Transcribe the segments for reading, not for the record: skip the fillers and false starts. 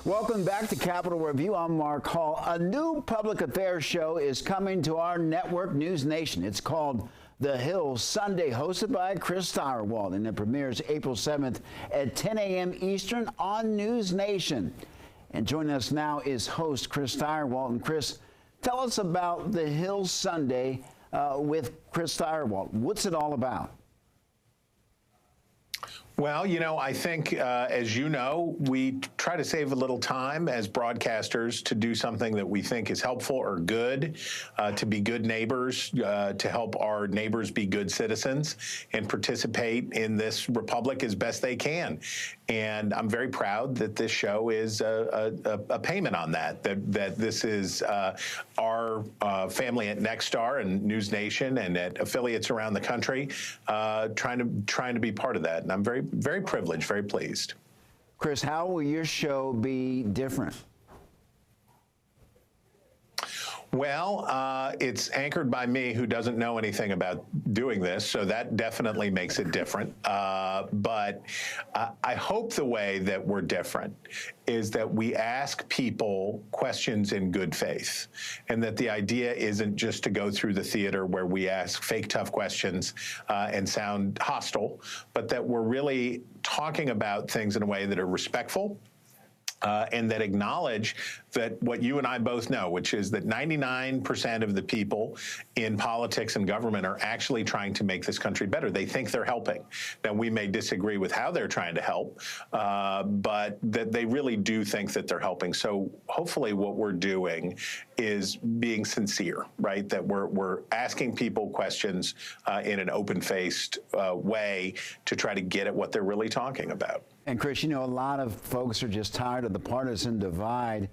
Welcome back to Capitol Review. I'm Mark Hall. A new public affairs show is coming to our network, NewsNation. It's called The Hill Sunday, hosted by Chris Stirewalt, and it premieres April 7th at 10 a.m. Eastern on NewsNation. And joining us now is host Chris Stirewalt. And Chris, tell us about The Hill Sunday with Chris Stirewalt. What's it all about? Well, I think, as you know, we try to save a little time as broadcasters to do something that we think is helpful or good, to be good neighbors, to help our neighbors be good citizens and participate in this republic as best they can. And I'm very proud that this show is a payment on that this is our family at Nexstar and NewsNation and at affiliates around the country trying to be part of that. And I'm very privileged, very pleased. Chris, how will your show be different? Well, it's anchored by me, who doesn't know anything about doing this, so that definitely makes it different. But I hope the way that we're different is that we ask people questions in good faith, and that the idea isn't just to go through the theater where we ask fake tough questions and sound hostile, but that we're really talking about things in a way that are respectful, and that acknowledge that what you and I both know, which is that 99% of the people in politics and government are actually trying to make this country better. They think they're helping. Now, we may disagree with how they're trying to help, but that they really do think that they're helping. So hopefully what we're doing is being sincere, right? That we're asking people questions in an open-faced way to try to get at what they're really talking about. And Chris, a lot of folks are just tired of the partisan divide.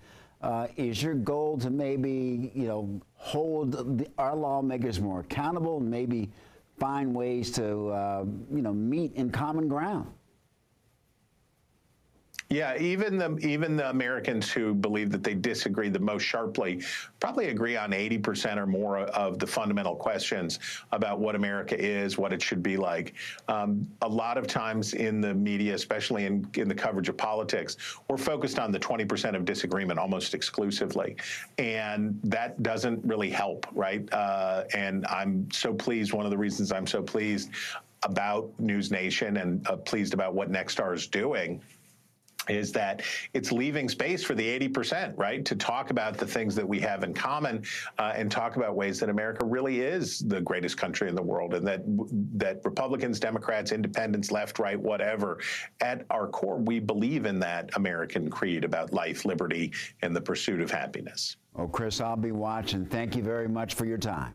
Is your goal to maybe, hold our lawmakers more accountable and maybe find ways to, meet in common ground? Yeah, even the Americans who believe that they disagree the most sharply probably agree on 80% or more of the fundamental questions about what America is, what it should be like. A lot of times in the media, especially in the coverage of politics, we're focused on the 20% of disagreement almost exclusively, and that doesn't really help, right? And I'm so pleased. One of the reasons I'm so pleased about NewsNation and pleased about what Nexstar is doing is that it's leaving space for the 80%, right, to talk about the things that we have in common and talk about ways that America really is the greatest country in the world, and that Republicans, Democrats, independents, left, right, whatever, at our core, we believe in that American creed about life, liberty, and the pursuit of happiness. Well, Chris, I'll be watching. Thank you very much for your time.